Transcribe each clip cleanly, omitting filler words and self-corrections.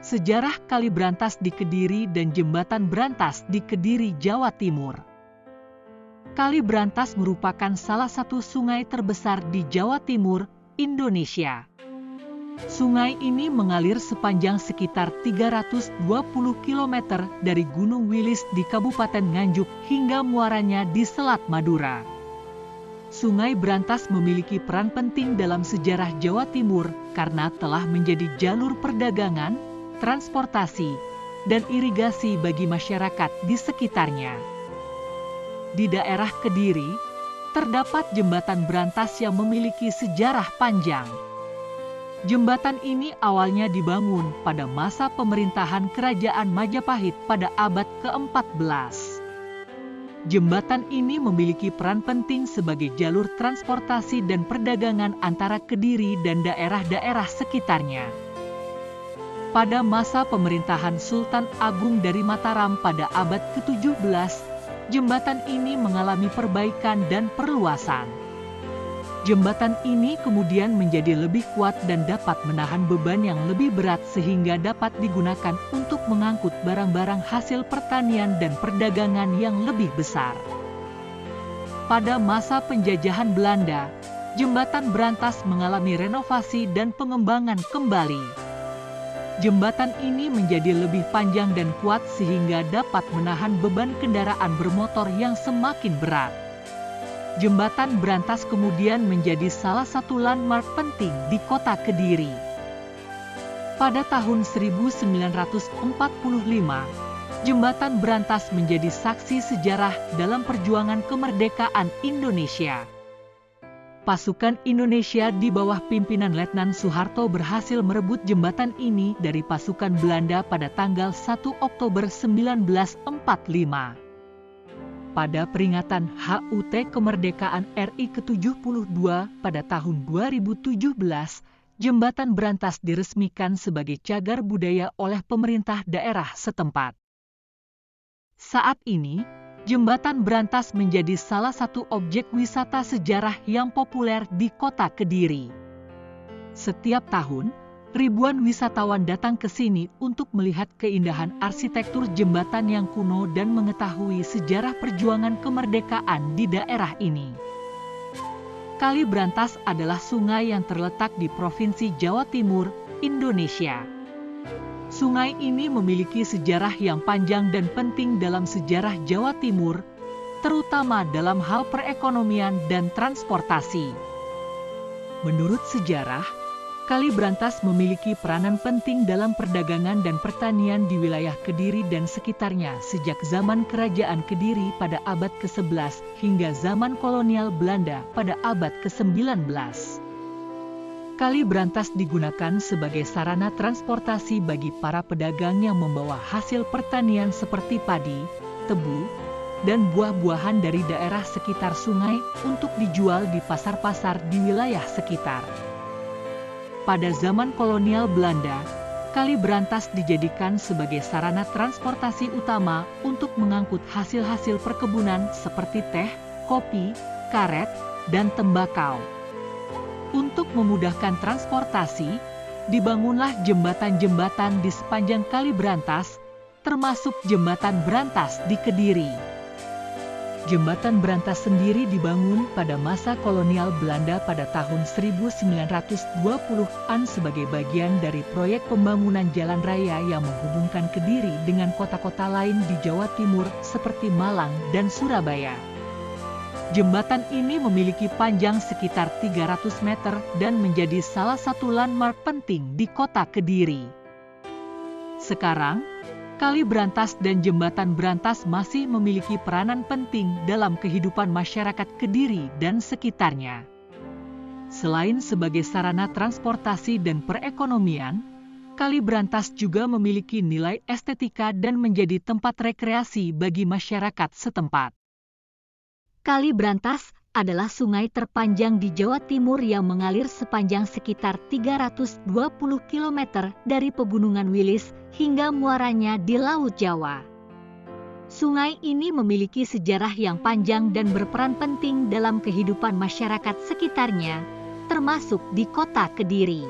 Sejarah Kali Brantas di Kediri dan Jembatan Brantas di Kediri, Jawa Timur. Kali Brantas merupakan salah satu sungai terbesar di Jawa Timur, Indonesia. Sungai ini mengalir sepanjang sekitar 320 km dari Gunung Wilis di Kabupaten Nganjuk hingga muaranya di Selat Madura. Sungai Brantas memiliki peran penting dalam sejarah Jawa Timur karena telah menjadi jalur perdagangan, transportasi, dan irigasi bagi masyarakat di sekitarnya. Di daerah Kediri, terdapat Jembatan Brantas yang memiliki sejarah panjang. Jembatan ini awalnya dibangun pada masa pemerintahan Kerajaan Majapahit pada abad ke-14. Jembatan ini memiliki peran penting sebagai jalur transportasi dan perdagangan antara Kediri dan daerah-daerah sekitarnya. Pada masa pemerintahan Sultan Agung dari Mataram pada abad ke-17, jembatan ini mengalami perbaikan dan perluasan. Jembatan ini kemudian menjadi lebih kuat dan dapat menahan beban yang lebih berat sehingga dapat digunakan untuk mengangkut barang-barang hasil pertanian dan perdagangan yang lebih besar. Pada masa penjajahan Belanda, Jembatan Brantas mengalami renovasi dan pengembangan kembali. Jembatan ini menjadi lebih panjang dan kuat sehingga dapat menahan beban kendaraan bermotor yang semakin berat. Jembatan Brantas kemudian menjadi salah satu landmark penting di kota Kediri. Pada tahun 1945, Jembatan Brantas menjadi saksi sejarah dalam perjuangan kemerdekaan Indonesia. Pasukan Indonesia di bawah pimpinan Letnan Soeharto berhasil merebut jembatan ini dari pasukan Belanda pada tanggal 1 Oktober 1945. Pada peringatan HUT Kemerdekaan RI ke-72 pada tahun 2017, Jembatan Brantas diresmikan sebagai cagar budaya oleh pemerintah daerah setempat. Saat ini, Jembatan Brantas menjadi salah satu objek wisata sejarah yang populer di kota Kediri. Setiap tahun, ribuan wisatawan datang ke sini untuk melihat keindahan arsitektur jembatan yang kuno dan mengetahui sejarah perjuangan kemerdekaan di daerah ini. Kali Brantas adalah sungai yang terletak di Provinsi Jawa Timur, Indonesia. Sungai ini memiliki sejarah yang panjang dan penting dalam sejarah Jawa Timur, terutama dalam hal perekonomian dan transportasi. Menurut sejarah, Kali Brantas memiliki peranan penting dalam perdagangan dan pertanian di wilayah Kediri dan sekitarnya sejak zaman Kerajaan Kediri pada abad ke-11 hingga zaman kolonial Belanda pada abad ke-19. Kali Brantas digunakan sebagai sarana transportasi bagi para pedagang yang membawa hasil pertanian seperti padi, tebu, dan buah-buahan dari daerah sekitar sungai untuk dijual di pasar-pasar di wilayah sekitar. Pada zaman kolonial Belanda, Kali Brantas dijadikan sebagai sarana transportasi utama untuk mengangkut hasil-hasil perkebunan seperti teh, kopi, karet, dan tembakau. Untuk memudahkan transportasi, dibangunlah jembatan-jembatan di sepanjang Kali Brantas, termasuk Jembatan Brantas di Kediri. Jembatan Brantas sendiri dibangun pada masa kolonial Belanda pada tahun 1920-an sebagai bagian dari proyek pembangunan jalan raya yang menghubungkan Kediri dengan kota-kota lain di Jawa Timur seperti Malang dan Surabaya. Jembatan ini memiliki panjang sekitar 300 meter dan menjadi salah satu landmark penting di kota Kediri. Sekarang, Kali Brantas dan Jembatan Brantas masih memiliki peranan penting dalam kehidupan masyarakat Kediri dan sekitarnya. Selain sebagai sarana transportasi dan perekonomian, Kali Brantas juga memiliki nilai estetika dan menjadi tempat rekreasi bagi masyarakat setempat. Kali Brantas adalah sungai terpanjang di Jawa Timur yang mengalir sepanjang sekitar 320 km dari Pegunungan Wilis hingga muaranya di Laut Jawa. Sungai ini memiliki sejarah yang panjang dan berperan penting dalam kehidupan masyarakat sekitarnya, termasuk di kota Kediri.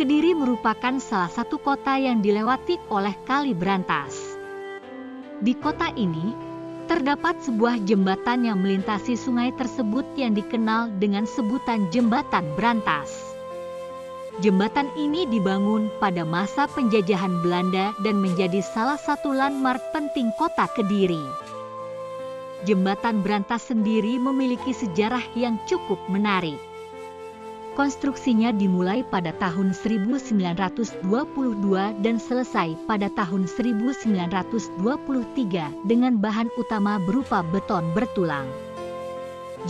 Kediri merupakan salah satu kota yang dilewati oleh Kali Brantas. Di kota ini, terdapat sebuah jembatan yang melintasi sungai tersebut yang dikenal dengan sebutan Jembatan Brantas. Jembatan ini dibangun pada masa penjajahan Belanda dan menjadi salah satu landmark penting kota Kediri. Jembatan Brantas sendiri memiliki sejarah yang cukup menarik. Konstruksinya dimulai pada tahun 1922 dan selesai pada tahun 1923 dengan bahan utama berupa beton bertulang.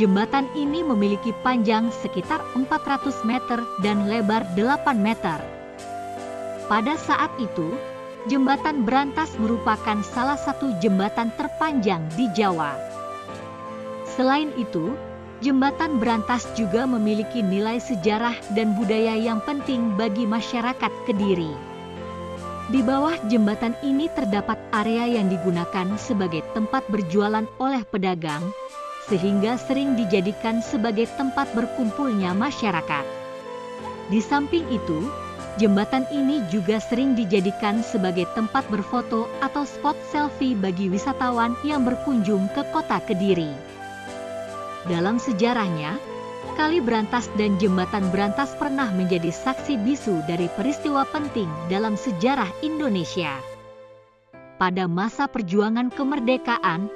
Jembatan ini memiliki panjang sekitar 400 meter dan lebar 8 meter. Pada saat itu, Jembatan Brantas merupakan salah satu jembatan terpanjang di Jawa. Selain itu, Jembatan Brantas juga memiliki nilai sejarah dan budaya yang penting bagi masyarakat Kediri. Di bawah jembatan ini terdapat area yang digunakan sebagai tempat berjualan oleh pedagang, sehingga sering dijadikan sebagai tempat berkumpulnya masyarakat. Di samping itu, jembatan ini juga sering dijadikan sebagai tempat berfoto atau spot selfie bagi wisatawan yang berkunjung ke kota Kediri. Dalam sejarahnya, Kali Brantas dan Jembatan Brantas pernah menjadi saksi bisu dari peristiwa penting dalam sejarah Indonesia. Pada masa perjuangan kemerdekaan,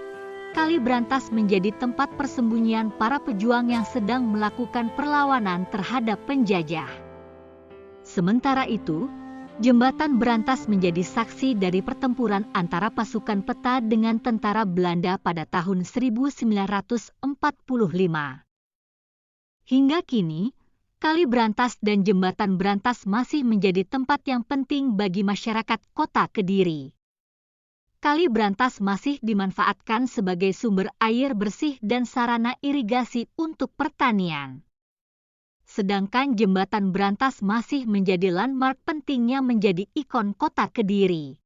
Kali Brantas menjadi tempat persembunyian para pejuang yang sedang melakukan perlawanan terhadap penjajah. Sementara itu, Jembatan Brantas menjadi saksi dari pertempuran antara pasukan peta dengan tentara Belanda pada tahun 1945. Hingga kini, Kali Brantas dan Jembatan Brantas masih menjadi tempat yang penting bagi masyarakat kota Kediri. Kali Brantas masih dimanfaatkan sebagai sumber air bersih dan sarana irigasi untuk pertanian. Sedangkan Jembatan Brantas masih menjadi landmark pentingnya menjadi ikon kota Kediri.